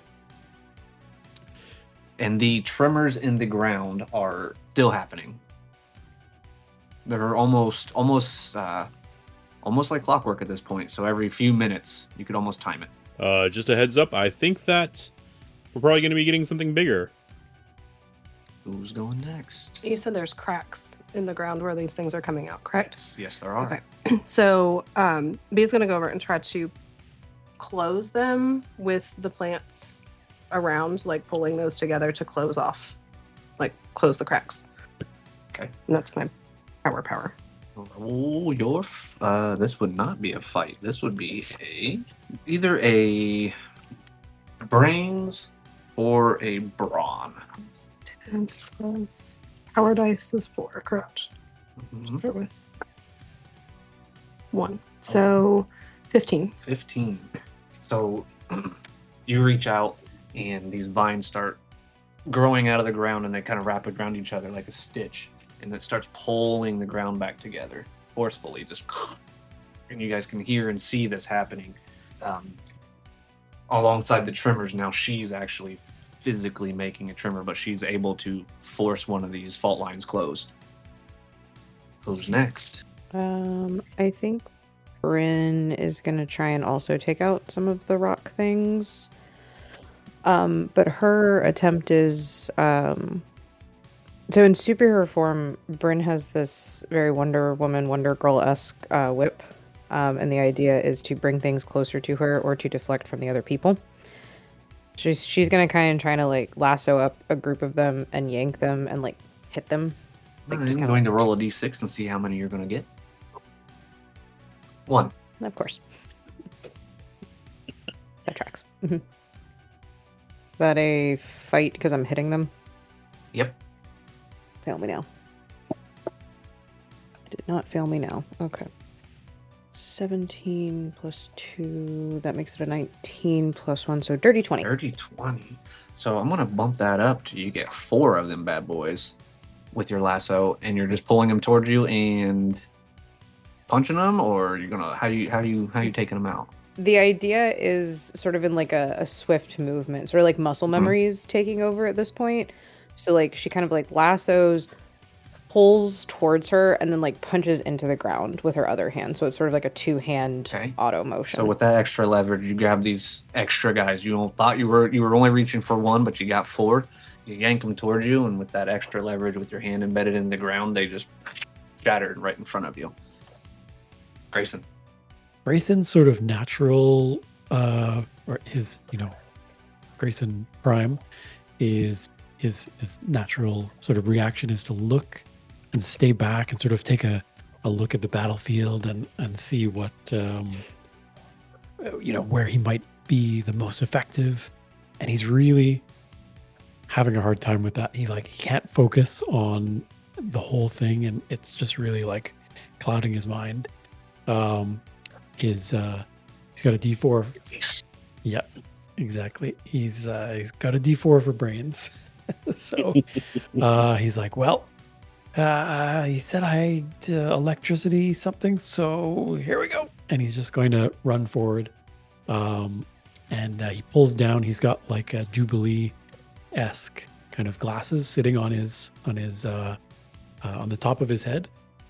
And the tremors in the ground are still happening. They're almost like clockwork at this point. So every few minutes, you could almost time it. Just a heads up, I think that we're probably going to be getting something bigger. Who's going next? You said there's cracks in the ground where these things are coming out, correct? Yes, there are. Okay. So B's gonna go over and try to close them with the plants around, like pulling those together to close off, like close the cracks. Okay. And that's my power. Oh, this would not be a fight. This would be either a brains or a brawn. 10 plus power dice is 4, correct? Mhm. Start with 1. So 15. 15. So you reach out and these vines start growing out of the ground and they kind of wrap around each other like a stitch. And it starts pulling the ground back together forcefully. Just, and you guys can hear and see this happening. Alongside the trimmers, now she's actually physically making a trimmer, but she's able to force one of these fault lines closed. Who's next? I think Bryn is gonna try and also take out some of the rock things. But her attempt is so in superhero form, Bryn has this very Wonder Woman, Wonder Girl-esque whip. And the idea is to bring things closer to her or to deflect from the other people. She's gonna kind of try to like lasso up a group of them and yank them and like hit them. Like, just I'm kinda going to like- roll a d6 and see how many you're going to get. 1. Of course. That tracks. Is that a fight because I'm hitting them? Yep. Fail me now. Did not fail me now. Okay. 17 plus 2. That makes it a 19 plus 1. So dirty 20. Dirty 20. So I'm going to bump that up till you get 4 of them bad boys with your lasso, and you're just pulling them towards you and punching them, or you're gonna how you taking them out? The idea is sort of in like a swift movement, sort of like muscle memories taking over at this point. So like she kind of like lassos, pulls towards her, and then like punches into the ground with her other hand. So it's sort of like a 2-hand Okay. auto motion. So with that extra leverage, you grab these extra guys. You thought you were only reaching for 1, but you got 4. You yank them towards you, and with that extra leverage, with your hand embedded in the ground, they just shattered right in front of you. Grayson. Grayson's sort of natural, or his, Grayson Prime is his natural sort of reaction is to look and stay back and sort of take a look at the battlefield and see what, where he might be the most effective. And he's really having a hard time with that. He can't focus on the whole thing, and it's just really like clouding his mind. He's got a D4. Yeah, exactly. He's got a D4 for brains. So he's like, well, he said I had electricity something, so here we go. And he's just going to run forward. And he pulls down. He's got like a Jubilee-esque kind of glasses sitting on the top of his head.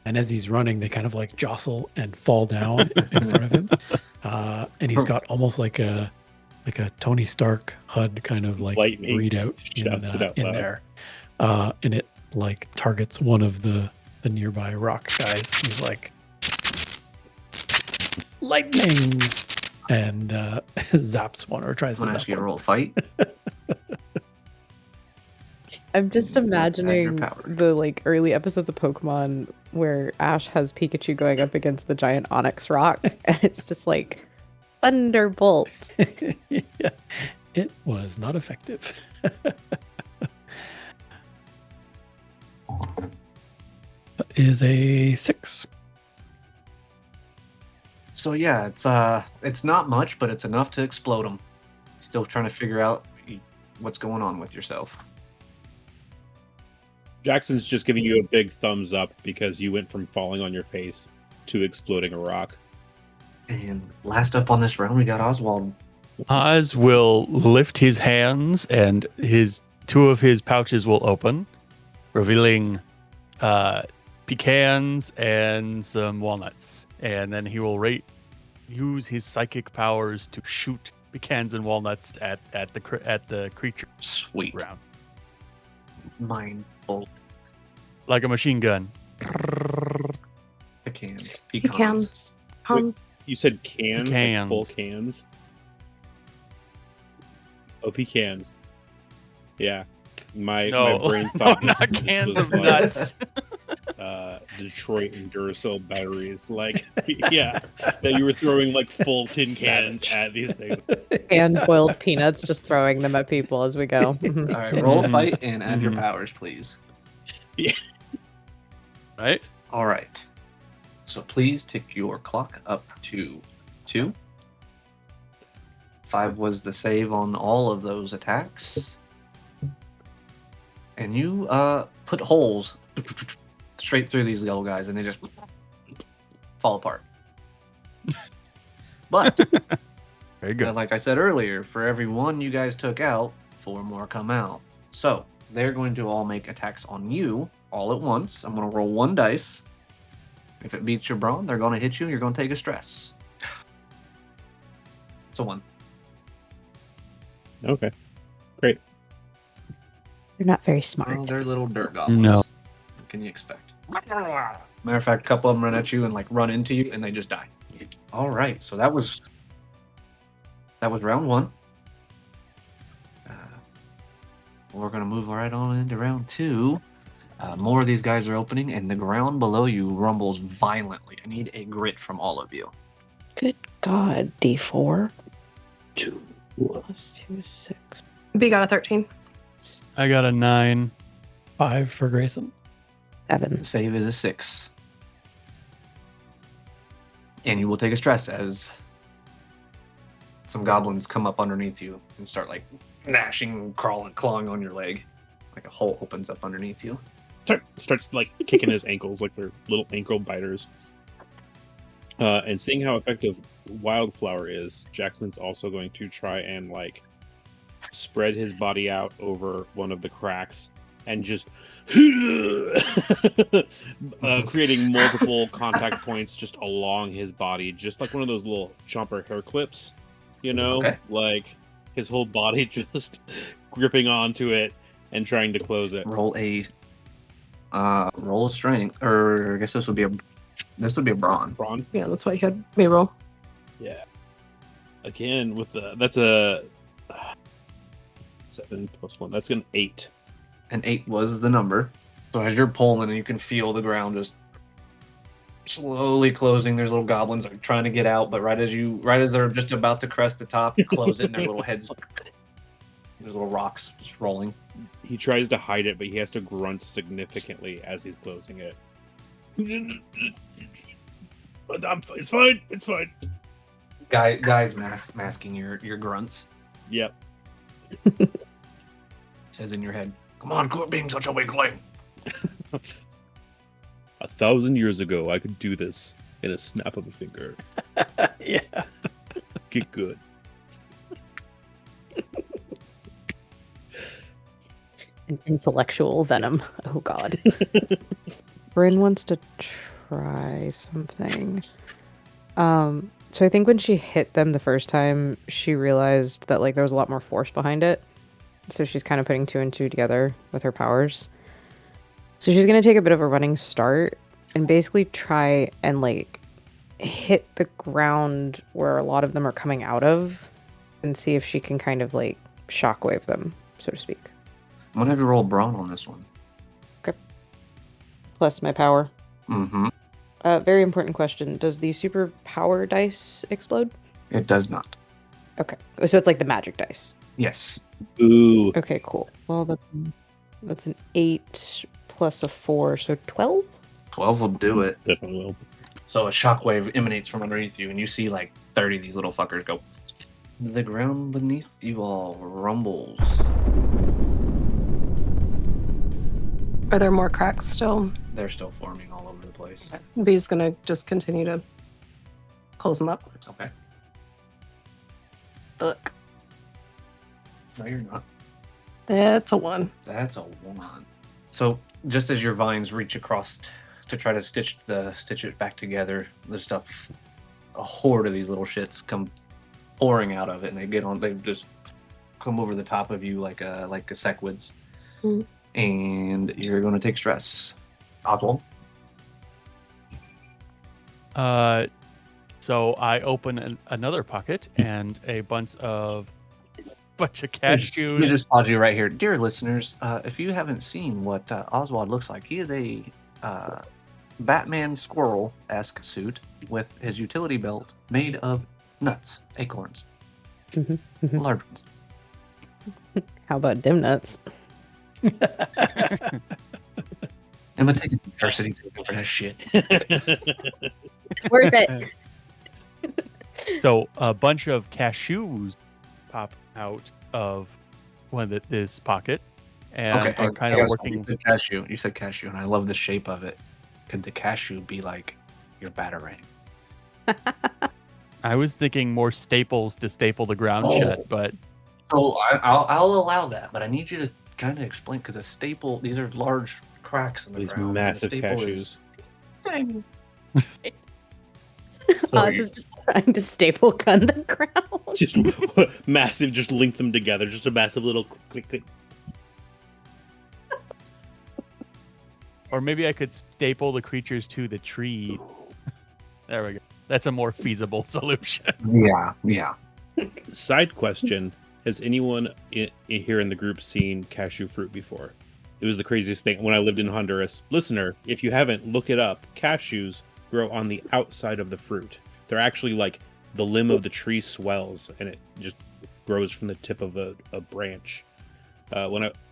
And as he's running, they kind of like jostle and fall down in front of him. and he's got almost like a Tony Stark HUD kind of like Lightning readout shouts it out in loud. there, and it like targets one of the nearby rock guys. He's like, lightning, and zaps one or tries I'm to gonna zap ask you to one. roll fight. I'm just Add your imagining power. the like early episodes of Pokemon where Ash has Pikachu going up against the giant Onyx rock, and it's just like Thunderbolt. Yeah, it was not effective. That is a 6. So yeah, it's not much, but it's enough to explode them. Still trying to figure out what's going on with yourself. Jackson's just giving you a big thumbs up because you went from falling on your face to exploding a rock. And last up on this round, we got Oswald. Oz will lift his hands and two of his pouches will open, revealing pecans and some walnuts. And then he will use his psychic powers to shoot pecans and walnuts at the creature Sweet. round, Mind bolt. like a machine gun. Pecans. Pecans. You said cans, like full Pecans. cans. Oh, pecans. Yeah, my brain thought not this cans was of like, nuts. Detroit and Duracell batteries. Like, yeah, that you were throwing like full tin cans Savage. at these things. And boiled peanuts, just throwing them at people as we go. Mhm. All right, roll Mhm. fight and add your Mhm. powers, please. Right? All right. So please tick your clock up to 2. 5 was the save on all of those attacks. And you put holes straight through these little guys, and they just fall apart. But Very good. like I said earlier, for every one you guys took out, 4 more come out. So they're going to all make attacks on you all at once. I'm going to roll 1 dice. If it beats your brawn, they're going to hit you. You're going to take a stress. It's a 1. Okay. They're not very Well, smart. they're little dirt goblins. No. What can you expect? Matter of fact, a couple of them run at you and like run into you, and they just die. All right, so that was round 1. We're gonna move right on into round 2. More of these guys are opening, and the ground below you rumbles violently. I need a grit from all of you. Good God, D4. 2 plus 2, 6. B got a 13. I got a 9. 5 for Grayson. 7. The save is a 6. And you will take a stress as some goblins come up underneath you and start like gnashing, crawling, clawing on your leg. Like a hole opens up underneath you. Starts like kicking his ankles like they're little ankle biters. And seeing how effective Wildflower is, Jackson's also going to try and like spread his body out over one of the cracks and just creating multiple contact points just along his body, just like one of those little chomper hair clips, you know, Okay. like his whole body just gripping onto it and trying to close it. Roll a strength, or I guess this would be a brawn. Braun, Yeah, that's what you had me roll. yeah. Again with that's a 7 plus 1. That's an 8. And 8 was the number. So as you're pulling, you can feel the ground just slowly closing. There's little goblins like trying to get out, but right as they're just about to crest the top, you close it, and their little heads, there's little rocks just rolling. He tries to hide it, but he has to grunt significantly as he's closing it. It's fine. It's fine. Guys masking your grunts. Yep. Says in your head, "Come on, quit being such a weakling." 1,000 years ago, I could do this in a snap of a finger. Yeah. Get good. An intellectual venom. Oh God. Bryn wants to try something. So I think when she hit them the first time, she realized that like there was a lot more force behind it. So she's kind of putting 2 and 2 together with her powers. So she's gonna take a bit of a running start and basically try and like hit the ground where a lot of them are coming out of and see if she can kind of like shockwave them, so to speak. I'm gonna have you roll brawn on this one. Plus my power. Mm-hmm. Very important question. Does the super power dice explode? It does not. Okay. So it's like the magic dice. Yes. Ooh. Okay, cool. Well, that's an 8 plus a 4, so 12? 12 will do it. Definitely will. So a shockwave emanates from underneath you, and you see like 30 of these little fuckers go. The ground beneath you all rumbles. Are there more cracks still? They're still forming all over the place. B's gonna just continue to close them up. Okay. Look, No, you're not. that's a 1. That's a 1. So just as your vines reach across to try to stitch it back together, there's stuff. A horde of these little shits come pouring out of it, and they just come over the top of you like a sequids. Mhm. And you're going to take stress. Oswald? So I open another pocket and a bunch of cashews. Let me just pause you right here. Dear listeners, if you haven't seen what Oswald looks like, he is a Batman squirrel-esque suit with his utility belt made of nuts, acorns, Mhm, mhm. large ones. How about dim nuts? I'm gonna take a diversity token for that shit. Worth it. So a bunch of cashews pop out of this pocket and are kind of working. You said cashew, and I love the shape of it. Could the cashew be like your batarang? I was thinking more staples to staple the ground shut, but So I'll allow that, but I need you to kind of explain, because a staple, these are large cracks in the These ground. and massive the staple cashews. is tiny. Oz is just trying to staple gun the ground. Just massive, just link them together. Just a massive little click, click. or maybe I could staple the creatures to the tree. There we go. That's a more feasible solution. Yeah. Side question: has anyone here in the group seen cashew fruit before? It was the craziest thing when I lived in Honduras. Listener, if you haven't, look it up. Cashews grow on the outside of the fruit. They're actually like the limb of the tree swells and it just grows from the tip of a branch.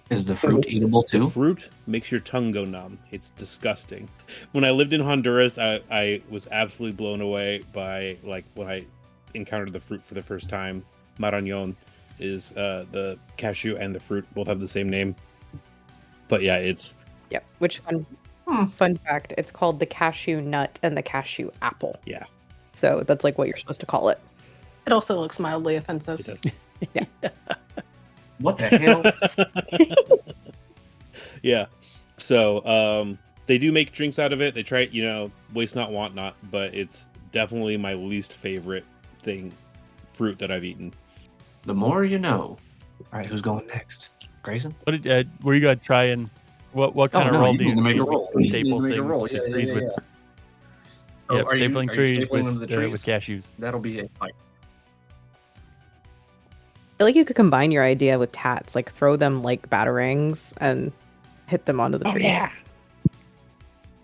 Is the fruit eatable The too? fruit makes your tongue go numb. It's disgusting. When I lived in Honduras, I was absolutely blown away by like when I encountered the fruit for the first time. Marañón is the cashew and the fruit both have the same name. But yeah, it's Yep. Which fun fact, it's called the cashew nut and the cashew apple. Yeah. So that's like what you're supposed to call it. It also looks mildly offensive. it does. What the hell? Yeah. So they do make drinks out of it. They try, waste not, want not, but it's definitely my least favorite fruit that I've eaten. The more you know. All right, who's going next? Grayson? What did were you gonna try and what kind of no, roll you do need you to make a do roll. with You need to staple make a thing roll. to Yeah, trees yeah, with yeah. yep, Are you stapling trees stapling them to the with trees? cashews. That'll be a fight. I feel like you could combine your idea with tats, like throw them like batarangs and hit them onto the tree.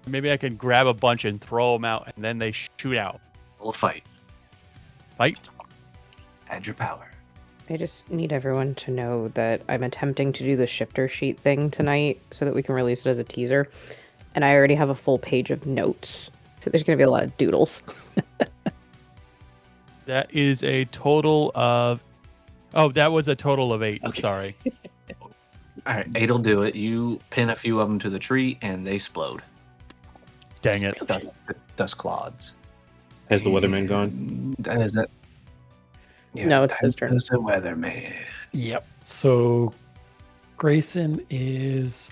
Maybe I can grab a bunch and throw them out, and then they shoot out. We'll fight. Fight. Add your power. I just need everyone to know that I'm attempting to do the shifter sheet thing tonight so that we can release it as a teaser. And I already have a full page of notes. So there's going to be a lot of doodles. That is a total of. Oh, that was a total of 8. Okay. Sorry. All right, 8 will do it. You pin a few of them to the tree, and they explode. Dang it. Dust clods. Has the weatherman gone? Is that? No, it's his turn. It's the weatherman. Yep. So Grayson is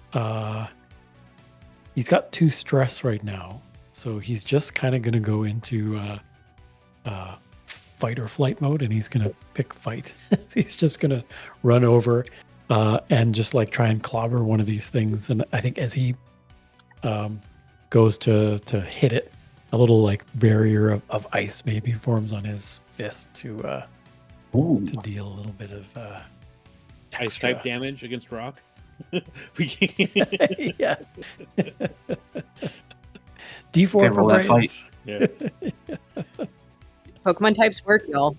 he's got 2 stress right now. So he's just kind of gonna go into fight or flight mode, and he's going to pick fight. He's just going to run over and just like try and clobber one of these things. And I think as he goes to hit it, a little like barrier of ice maybe forms on his fist to deal a little bit of Ice type damage against rock. Yeah. D4 for roll that brains. Yeah. Pokemon types work, y'all.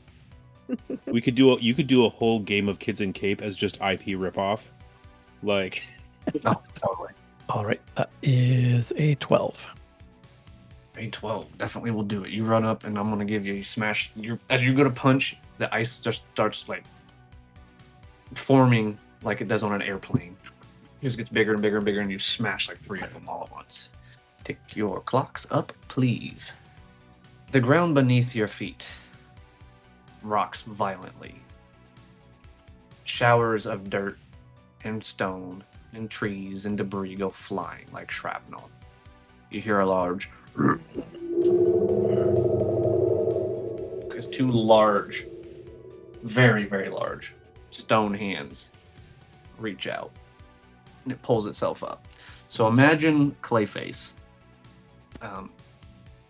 You could do a whole game of Kids in Cape as just IP ripoff. Like Oh, totally. All right, that is a 12. A 12 definitely will do it. You run up, and I'm gonna give you smash. As you go to punch, the ice just starts like forming like it does on an airplane. It just gets bigger and bigger and bigger, and you smash like 3 of them all at once. Tick your clocks up, please. The ground beneath your feet rocks violently. Showers of dirt and stone and trees and debris go flying like shrapnel. You hear a large because 2 large, very, very large stone hands reach out and it pulls itself up. So imagine Clayface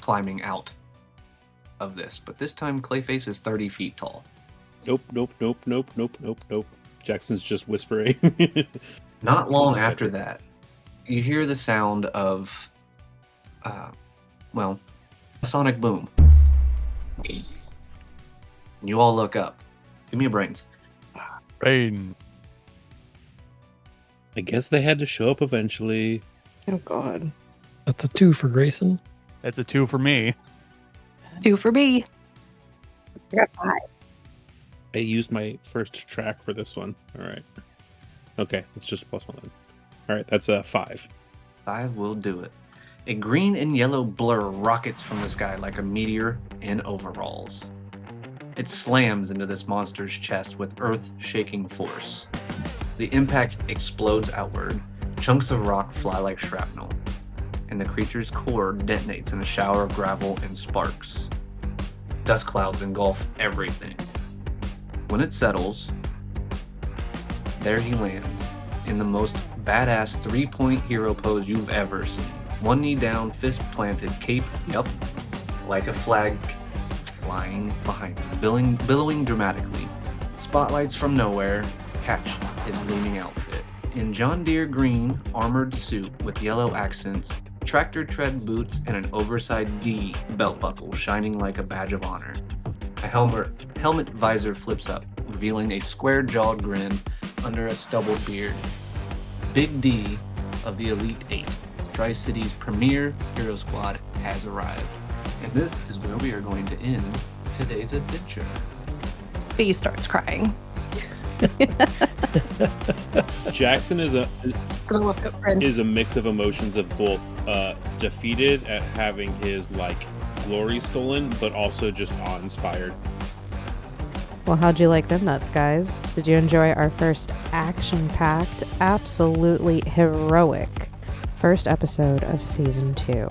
climbing out of this, but this time Clayface is 30 feet tall. nope. Jackson's just whispering. Not long after that, you hear the sound of, a sonic boom. You all look up. Give me a brains. Rain. I guess they had to show up eventually. Oh, God. That's a 2 for Grayson. That's a 2 for me. 2 for me. I got 5. I used my first track for this one. All right. Okay, it's just +1 then. All right, that's a 5. 5 will do it. A green and yellow blur rockets from the sky like a meteor in overalls. It slams into this monster's chest with earth-shaking force. The impact explodes outward. Chunks of rock fly like shrapnel, and the creature's core detonates in a shower of gravel and sparks. Dust clouds engulf everything. When it settles, there he lands in the most badass 3-point hero pose you've ever seen. 1 knee down, fist planted, cape, like a flag flying behind him, billowing dramatically. Spotlights from nowhere catch his gleaming outfit. In John Deere green armored suit with yellow accents, tractor tread boots, and an oversized D belt buckle shining like a badge of honor. A helmet visor flips up, revealing a square-jawed grin under a stubbled beard. Big D of the Elite 8, Tri-City's premier hero squad, has arrived. And this is where we are going to end today's adventure. B starts crying. Jackson is Gonna look at Bryn. a mix of emotions of both defeated at having his like glory stolen, but also just awe-inspired. Well, how'd you like them nuts, guys? Did you enjoy our first action-packed, absolutely heroic first episode of Season 2?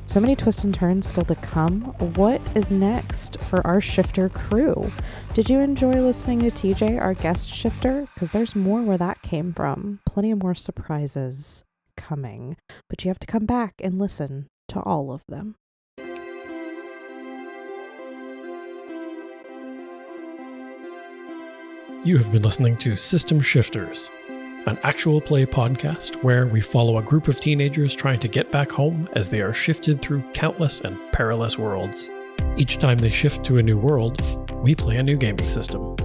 So many twists and turns still to come. What is next for our shifter crew? Did you enjoy listening to TJ, our guest shifter? Because there's more where that came from. Plenty of more surprises coming. But you have to come back and listen to all of them. You have been listening to System Shifters, an actual play podcast where we follow a group of teenagers trying to get back home as they are shifted through countless and perilous worlds. Each time they shift to a new world, we play a new gaming system.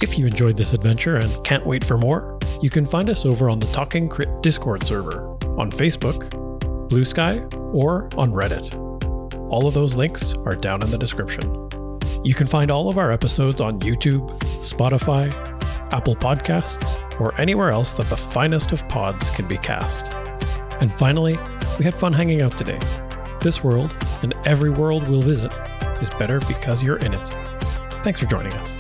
If you enjoyed this adventure and can't wait for more, you can find us over on the Talking Crit Discord server, on Facebook, Blue Sky, or on Reddit. All of those links are down in the description. You can find all of our episodes on YouTube, Spotify, Apple Podcasts, or anywhere else that the finest of pods can be cast. And finally, we had fun hanging out today. This world, and every world we'll visit, is better because you're in it. Thanks for joining us.